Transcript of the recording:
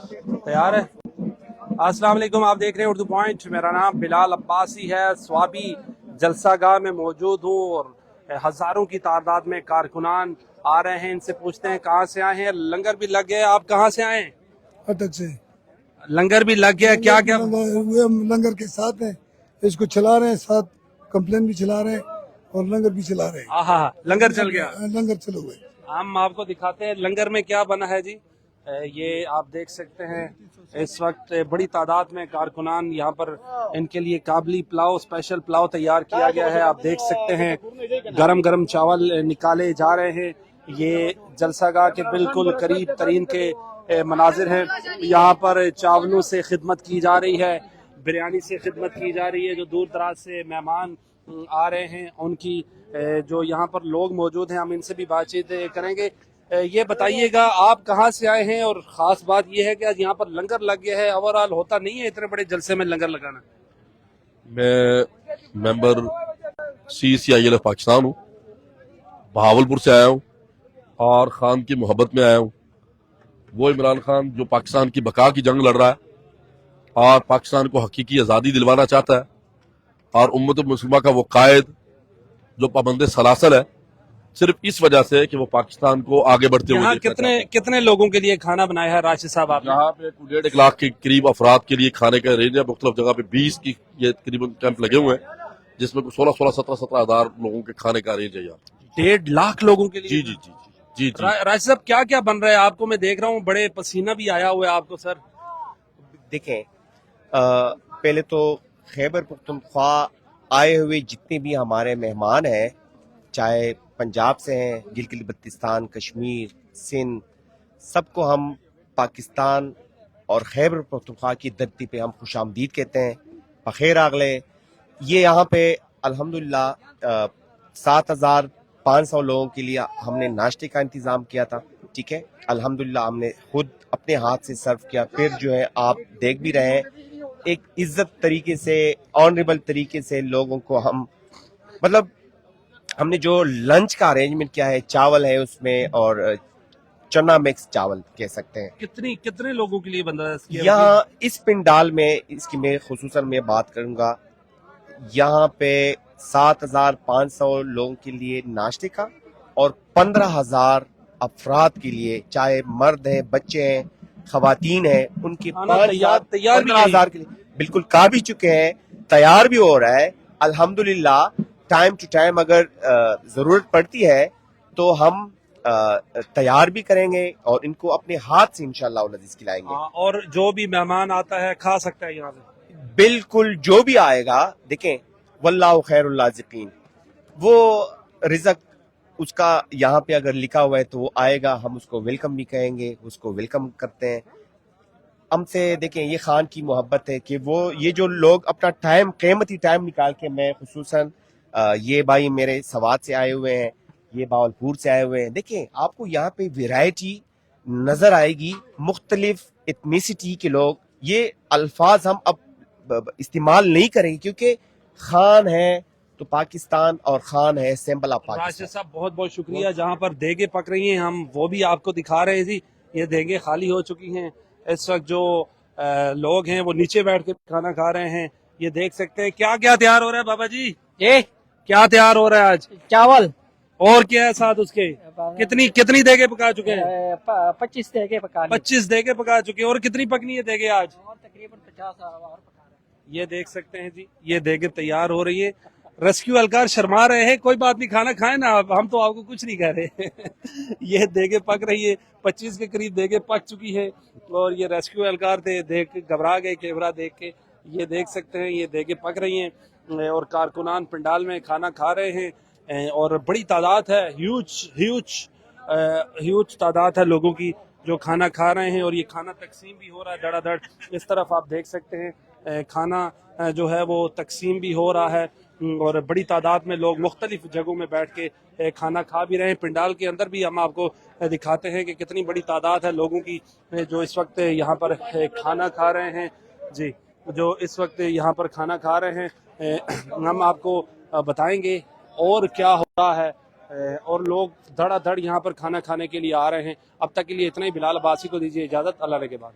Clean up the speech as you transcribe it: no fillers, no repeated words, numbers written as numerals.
तैयार है। अस्सलाम वालेकुम, आप देख रहे हैं उर्दू पॉइंट। मेरा नाम बिलाल अब्बासी है। स्वाबी जलसा गाह में मौजूद हूँ और हज़ारों की तादाद में कारकुनान आ रहे हैं। इनसे पूछते हैं कहाँ से आए हैं। लंगर भी लग गया, आप कहाँ से आए हैं? अटक से। लंगर भी लग गया, क्या क्या? वे लंगर के साथ हैं, इसको चला रहे हैं, साथ कंप्लेन भी चला रहे हैं और लंगर भी चला रहे हैं। हाँ, लंगर चल गया। लंगर चलो हुए। हम आपको दिखाते हैं लंगर में क्या बना है जी। ये आप देख सकते हैं इस वक्त बड़ी तादाद में कारकुनान यहाँ पर, इनके लिए काबली पुलाव, स्पेशल पुलाव तैयार किया गया है। आप देख सकते हैं गरम गरम चावल निकाले जा रहे हैं। ये जलसागाह के बिल्कुल करीब तरीन के मनाजिर हैं। यहाँ पर चावलों से खिदमत की जा रही है, बिरयानी से खिदमत की जा रही है। जो दूर दराज से मेहमान आ रहे हैं उनकी जो यहाँ पर लोग मौजूद हैं, हम इनसे भी बातचीत करेंगे। ये बताइएगा आप कहाँ से आए हैं और ख़ास बात ये है कि आज यहाँ पर लंगर लग गया है। ओवरऑल होता नहीं है इतने बड़े जलसे में लंगर लगाना। मैं मेंबर CCIL पाकिस्तान हूँ, बहावलपुर से आया हूँ और खान की मोहब्बत में आया हूँ। वो इमरान खान जो पाकिस्तान की बका की जंग लड़ रहा है और पाकिस्तान को हकीकी आज़ादी दिलवाना चाहता है, और उम्मत मुस्लिमा का वो कायद जो पाबंद सलासल है, सिर्फ इस वजह से कि वो पाकिस्तान को आगे बढ़ते हुए यहाँ कितने लोगों के लिए खाना बनाया है राशिद साहब आपने? यहाँ पे 1.5 लाख के करीब अफराद के लिए खाने का रेंज है। मुख्तलिफ जगह पे 20 की ये तकरीबन कैंप लगे हुए हैं, जिसमें 17 हजार लोगों के खाने का रेंज है यहाँ। 1.5 लाख लोगों के लिए? जी जी जी जी जी। राशिद साहब क्या क्या बन रहा है? आपको मैं देख रहा हूँ बड़े पसीना भी आया हुआ है आपको सर। देखें, पहले तो खैबर पख्तूनख्वा आए हुए जितने भी हमारे मेहमान हैं, चाहे पंजाब से हैं, गिलगित बल्तिस्तान, कश्मीर, सिंध, सबको हम पाकिस्तान और खैबर पख्तूनख्वा की धरती पे हम खुशामदीद कहते हैं। बखैर आगले। ये यहाँ पे अल्हम्दुलिल्लाह 7,500 लोगों के लिए हमने नाश्ते का इंतज़ाम किया था। ठीक है, अल्हम्दुलिल्लाह हमने खुद अपने हाथ से सर्व किया। फिर जो है आप देख भी रहे हैं, एक इज्जत तरीके से, ऑनरेबल तरीके से लोगों को हम, मतलब हमने जो लंच का अरेंजमेंट किया है, चावल है उसमें और चना मिक्स चावल कह सकते हैं। कितने लोगों के लिए बन रहा है यहाँ इस पिंडाल में? इसकी मैं खुसूसन में बात करूंगा, यहाँ पे 7,500 लोगों के लिए नाश्ते का और 15,000 अफराद के लिए, चाहे मर्द हैं, बच्चे हैं, खवातीन हैं, उनके 15,000 के लिए बिल्कुल का भी चुके हैं, तैयार भी हो रहा है। अल्हम्दुलिल्लाह टाइम टू टाइम अगर जरूरत पड़ती है तो हम तैयार भी करेंगे और इनको अपने हाथ से इंशाअल्लाह लजीज खिलाएंगे। और जो भी मेहमान आता है खा सकता है यहाँ से? बिल्कुल, जो भी आएगा। देखें, वल्लाहु खैरुल राज़िकीन, वो रिज़्क उसका यहाँ पे अगर लिखा हुआ है तो वो आएगा, हम उसको वेलकम भी कहेंगे, उसको वेलकम करते हैं। हमसे देखें, ये खान की मोहब्बत है कि वो ये जो लोग अपना टाइम, कीमती टाइम निकाल के, मैं खुसूसन ये भाई मेरे सवात से आए हुए हैं, ये बावलपुर से आए हुए हैं। देखें, आपको यहाँ पे वैरायटी नजर आएगी, मुख्तलिफ एथनिसिटी के लोग। ये अल्फाज हम अब इस्तेमाल नहीं करेंगे क्योंकि खान है तो पाकिस्तान और खान है सिंबल ऑफ पाकिस्तान। राशिद साहब बहुत बहुत शुक्रिया। जहाँ पर देगे पक रही हैं हम वो भी आपको दिखा रहे थे। ये देगे खाली हो चुकी हैं। इस वक्त जो लोग हैं वो नीचे बैठ के खाना खा रहे हैं। ये देख सकते हैं क्या क्या तैयार हो रहा है बाबा जी। ये क्या तैयार हो रहा है आज? चावल। और क्या है साथ उसके? कितनी देगे पका चुके हैं? 25 देगे पका 25 देगे पका चुके हैं। और कितनी पकनी है देगे आज? और तकरीबन 50 और पका रहे। ये देख सकते हैं जी, ये देगे तैयार हो रही है। रेस्क्यू एहलकार शर्मा रहे हैं, कोई बात नहीं, खाना खाएं ना आप, हम तो आपको कुछ नहीं कह रहे। ये देगे पक रही है, 25 के करीब देगे पक चुकी है और ये रेस्क्यू एहलकार थे, देख घबरा गए कैमरा देख के। ये देख सकते हैं ये देगे पक रही हैं और कारकुनान पंडाल में खाना खा रहे हैं और बड़ी तादाद है, ह्यूज तादाद है लोगों की जो खाना खा रहे हैं और ये खाना तकसीम भी हो रहा है धड़ाधड़। इस तरफ आप देख सकते हैं खाना जो है वो तकसीम भी हो रहा है और बड़ी तादाद में लोग मुख्तलिफ जगहों में बैठ के खाना खा भी रहे हैं। पंडाल के अंदर भी हम आपको दिखाते हैं कि कितनी बड़ी तादाद है लोगों की जो इस वक्त यहाँ पर खाना खा रहे हैं जी, जो इस वक्त यहाँ पर खाना खा रहे हैं। हम आपको बताएंगे और क्या हो रहा है और लोग धड़ाधड़ यहाँ पर खाना खाने के लिए आ रहे हैं। अब तक के लिए इतना ही। बिलाल अब्बासी को दीजिए इजाज़त, अल्लाह के बाद।